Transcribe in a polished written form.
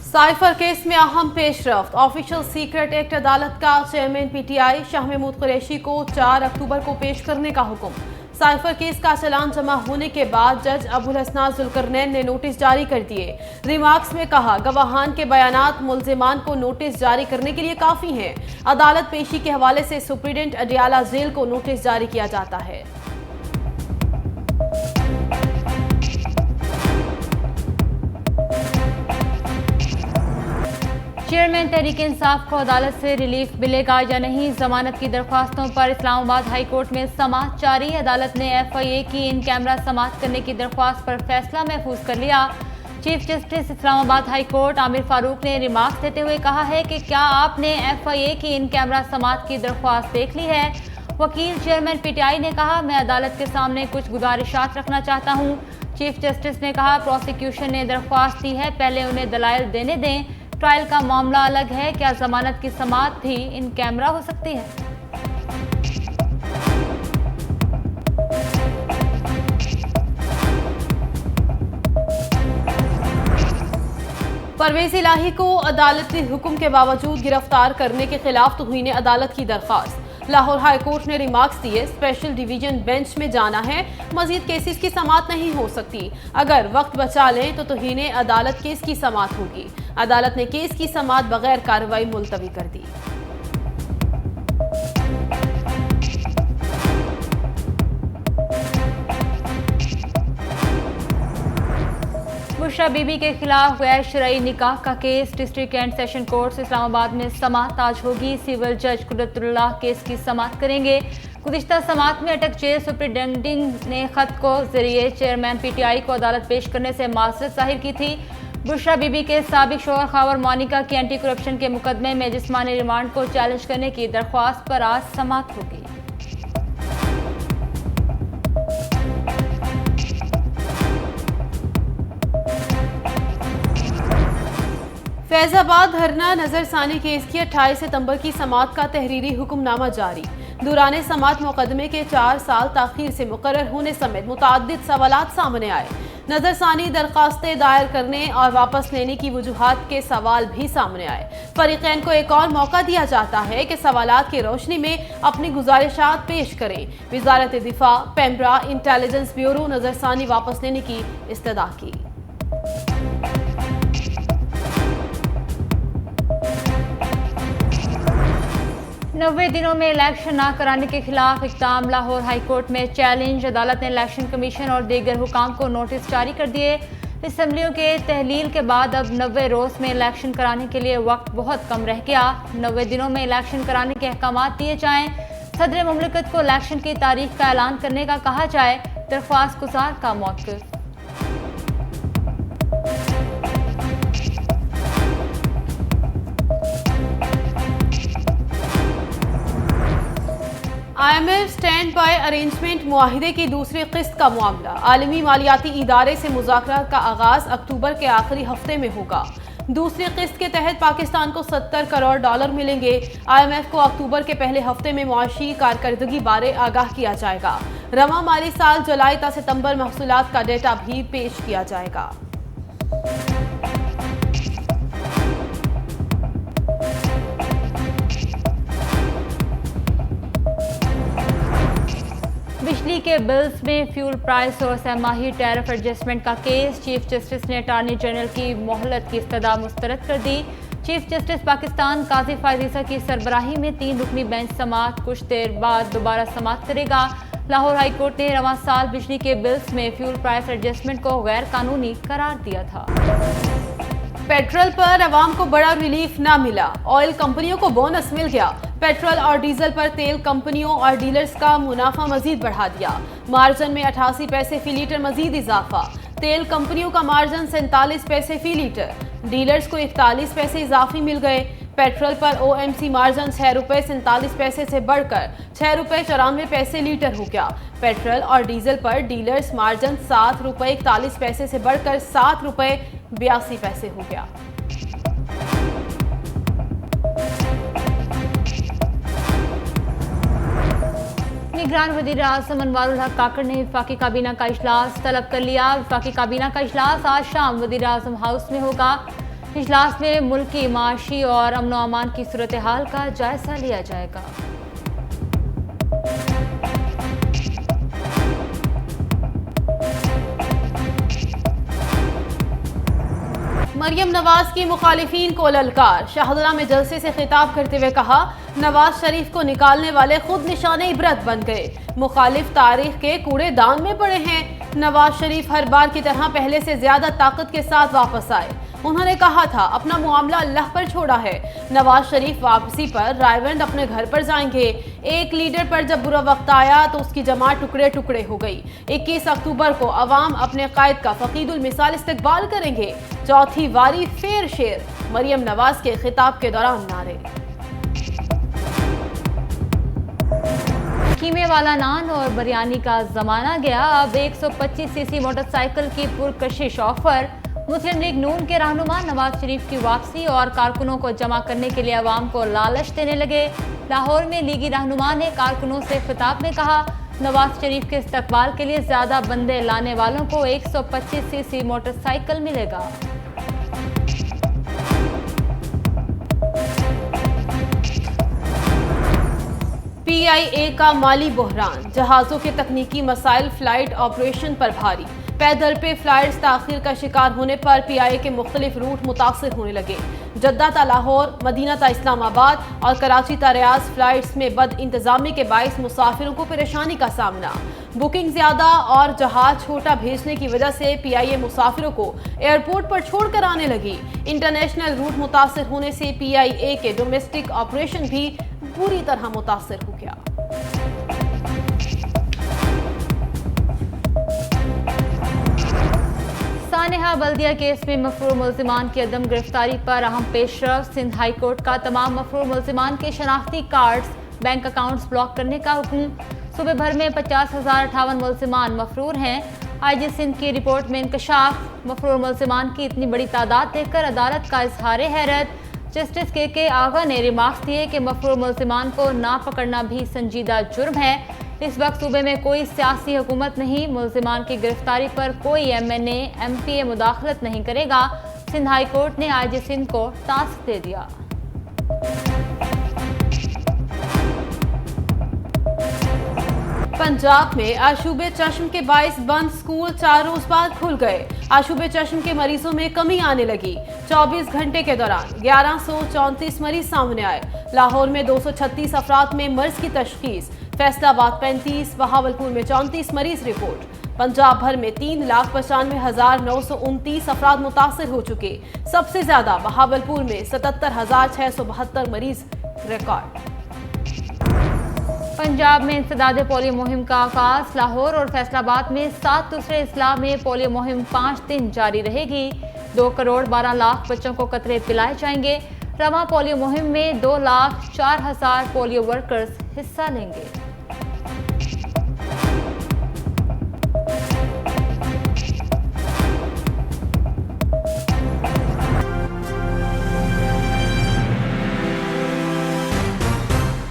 Cipher case में अहम पेशरफ्त। Official secret act अदालत का चेयरमैन पीटीआई शाह महमूद कुरैशी को 4 अक्टूबर को पेश करने का हुक्म। साइफर केस का चालान जमा होने के बाद जज अबुल हसनात जुल्करनैन ने नोटिस जारी कर दिए। रिमार्क्स में कहा, गवाहान के बयानात मुल्जिमान को नोटिस जारी करने के लिए काफी हैं। अदालत पेशी के हवाले से सुप्रीडेंट अडियाला जेल को नोटिस जारी किया जाता है। चेयरमैन तहरीक इंसाफ को अदालत से रिलीफ मिलेगा या नहीं, जमानत की दरख्वास्तों पर इस्लामाबाद हाई कोर्ट में समाअत जारी। अदालत ने FIA की इन कैमरा समाअत करने की दरख्वास्त पर फैसला महफूज कर लिया। Chief justice Islamabad high court Aamir Farooq ने रिमार्क्स देते हुए कहा है कि क्या आपने FIA की इन कैमरा समाअत की दरख्वास्त देख ली है। वकील चेयरमैन PTI ने कहा, मैं अदालत के सामने कुछ गुजारिशात रखना चाहता हूँ। चीफ जस्टिस ने कहा, प्रोसिक्यूशन ने दरख्वास्त दी है, पहले उन्हें दलाइल देने दें। ट्रायल का मामला अलग है, क्या जमानत की समाअत भी इन कैमरा हो सकती है। परवेज इलाही को अदालती हुक्म के बावजूद गिरफ्तार करने के खिलाफ तौहीन अदालत की दरख्वास्त। लाहौर हाई कोर्ट ने रिमार्क्स दिए, स्पेशल डिवीजन बेंच में जाना है, मजीद केसेस की समाअत नहीं हो सकती। अगर वक्त बचा लें तो तौहीन अदालत केस की समाअत होगी। अदालत ने केस की समाअत बगैर कार्रवाई मुलतवी कर दी। बुशरा बीबी के खिलाफ गैर शरई निकाह का case district and session court Islamabad में समाअत आज होगी। सिविल जज कुदरतुल्लाह केस की समाअत करेंगे। गुज़िश्ता समाअत में अटक जेल सुप्रिटेंडिंग ने खत को जरिए चेयरमैन PTI को अदालत पेश करने से माजरत जाहिर की थी। बुशरा बीबी के साबिक शोहर खावर मोनिका की एंटी करप्शन के मुकदमे में जिस्मानी रिमांड को चैलेंज करने की दरख्वास्त पर आज समाअत होगी। फैजाबाद धरना नजरसानी केस की 28 सितंबर की समाअत का तहरीरी हुक्मनामा जारी। दूराने समाअत मुकदमे के 4 साल ताखीर से मुकर्रर होने समेत मुताद्दिद सवालात सामने आए। नजरसानी दरखास्तें दायर करने और वापस लेने की वजूहात के सवाल भी सामने आए। फरीकैन को एक और मौका दिया जाता है कि सवालात की रोशनी में अपनी गुजारिशात पेश करें। वजारत दिफा, पेमरा, इंटेलिजेंस ब्यूरो नजरसानी वापस लेने की इस्तदा की। 90 दिनों में इलेक्शन न कराने के खिलाफ इक़दाम। लाहौर हाई कोर्ट में चैलेंज। अदालत ने इलेक्शन कमीशन और दीगर हुकाम को नोटिस जारी कर दिए। असम्बलियों के तहलील के बाद अब 90 रोज़ में इलेक्शन कराने के लिए वक्त बहुत कम रह गया। 90 दिनों में इलेक्शन कराने के अहकामात दिए जाएँ। सदर मुमलिकत को इलेक्शन की तारीख का ऐलान करने का कहा जाए। दरख्वास्त गुजार का मौक़िफ़। IMF स्टैंड बाय अरेंजमेंट मुआहिदे की दूसरी किस्त का मामला। आलमी मालियाती इदारे से मुज़ाकरात का आगाज अक्टूबर के आखिरी हफ्ते में होगा। दूसरी किस्त के तहत पाकिस्तान को $70 करोड़ मिलेंगे। IMF को अक्टूबर के पहले हफ्ते में मुआशी कारकर्दगी बारे आगाह किया जाएगा। रवा माली साल जुलाई ता सितंबर महसूलात का डेटा भी पेश किया जाएगा। बिजली के बिल्स में फ्यूल प्राइस और सहमाही टैरिफ एडजस्टमेंट का केस। चीफ जस्टिस ने अटॉर्नी जनरल की मोहलत की इस्तदा मुस्तरद कर दी। चीफ जस्टिस पाकिस्तान काजी फायद ईसा की सरबराही में 3 रुकनी बेंच समाअत कुछ देर बाद दोबारा समाअत करेगा। लाहौर हाई कोर्ट ने रवां साल बिजली के बिल्स में फ्यूल प्राइस एडजस्टमेंट को गैर कानूनी करार दिया था। पेट्रोल पर अवाम को बड़ा रिलीफ ना मिला, ऑयल कंपनियों को बोनस मिल गया। पेट्रोल और डीजल पर तेल कंपनियों और डीलर्स का मुनाफा मजीद बढ़ा दिया। मार्जिन में 88 पैसे फी लीटर मजीद इजाफा। तेल कंपनियों का मार्जिन 47 पैसे फी लीटर, डीलर्स को 41 पैसे इजाफी मिल गए। पेट्रोल पर OMC मार्जिन 6 रुपये 47 पैसे से बढ़कर 6 रुपये 94 पैसे लीटर हो गया। पेट्रोल और डीजल पर डीलर्स मार्जिन 7 रुपये 41 पैसे से बढ़कर 7 रुपये 82 पैसे हो गया। निगरान वज़ीर आज़म अनवारुल हक काकड़ ने वफाकी काबीना का इजलास तलब कर लिया। वफाकी काबीना का इजलास आज शाम वज़ीर आज़म हाउस में होगा। इजलास में मुल्क की माशी और अमन व अमान की सूरत हाल का जायजा लिया जाएगा। मरियम नवाज की मुखालिफिन को ललकार। शाहदरा में जलसे से खिताब करते हुए कहा, नवाज शरीफ को निकालने वाले खुद निशाने इबरत बन गए। मुखालिफ तारीख के कूड़ेदान में पड़े हैं। नवाज शरीफ हर बार की तरह पहले से ज्यादा ताकत के साथ वापस आए। उन्होंने कहा था अपना मामला अल्लाह पर छोड़ा है। नवाज शरीफ वापसी पर रायवंद अपने घर पर जाएंगे। एक लीडर पर जब बुरा वक्त आया तो उसकी जमात टुकड़े टुकड़े हो गई। 21 अक्टूबर को अवाम अपने कायद का फकीदुल मिसाल इस्तकबाल करेंगे। चौथी वारी फेर शेर, मरियम नवाज के खिताब के दौरान नारे। कीमे वाला नान और बिरयानी का जमाना गया। अब 125 सीसी मोटरसाइकिल की पुरकशिश ऑफर। मुस्लिम लीग नून के रहनुमा नवाज शरीफ की वापसी और कारकुनों को जमा करने के लिए अवाम को लालच देने लगे। लाहौर में लीगी रहनुमा ने कारकुनों से खिताब में कहा, नवाज शरीफ के इस्तकबाल के लिए ज्यादा बंदे लाने वालों को 125 सीसी मोटरसाइकिल मिलेगा। PIA का माली बहरान। जहाजों के तकनीकी मसाइल फ्लाइट ऑपरेशन पर भारी। पैदल पे फ्लाइट्स ताखीर का शिकार होने पर PIA के मुख्तलिफ रूट मुतासर होने लगे। जद्दा ता लाहौर, मदीना ता इस्लामाबाद और कराची ता रियाज फ्लाइट्स में बद इंतजामी के बाइस मुसाफिरों को परेशानी का सामना। बुकिंग ज्यादा और जहाज छोटा भेजने की वजह से PIA मुसाफिरों को एयरपोर्ट पर छोड़कर आने लगी। इंटरनेशनल रूट मुतासर होने से PIA के डोमेस्टिक ऑपरेशन भी पूरी तरह मुतासर हो गया। सानेहा बल्दिया केस में मफरूर मुल्जिमान की अदम गिरफ्तारी पर अहम पेशरफ। सिंध हाई कोर्ट का तमाम मफरूर मुल्जिमान के शनाख्ती कार्ड्स, बैंक अकाउंट्स ब्लॉक करने का हुक्म। सूबे भर में 50,058 मुल्जिमान मफरूर हैं। IG सिंध की रिपोर्ट में इंकशाफ। मफरूर मुल्जिमान की इतनी बड़ी तादाद देखकर अदालत का इजहार हैरत। जस्टिस के आगा ने रिमार्क्स दिए कि मफरूर मुल्जिमान को ना पकड़ना भी संजीदा जुर्म है। इस वक्त सूबे में कोई सियासी हुकूमत नहीं। मुल्जिमान की गिरफ्तारी पर कोई MNA MPA मुदाखलत नहीं करेगा। सिंध हाई कोर्ट ने IG सिंध को टास्क दे दिया। पंजाब में आशूबे चश्म के बाइस बंद स्कूल 4 रोज बाद खुल गए। आशूबे चश्म के मरीजों में कमी आने लगी। 24 घंटे के दौरान 1134 मरीज सामने आए। लाहौर में 236 अफराद में मर्ज की तशखीस। फैसलाबाद 35, बहावलपुर में 34 मरीज रिपोर्ट। पंजाब भर में 3,95,929 अफराद मुतासर हो चुके। सबसे ज्यादा बहावलपुर में 77,672 मरीज रिकॉर्ड। पंजाब में इंसदाद पोलियो मुहिम का आगाज। लाहौर और फैसलाबाद में 7 दूसरे अजला में पोलियो मुहिम 5 दिन जारी रहेगी। 2 करोड़ 12 लाख बच्चों को कतरे पिलाए जाएंगे। रवा पोलियो मुहिम में 2,04,000 पोलियो वर्कर्स हिस्सा लेंगे।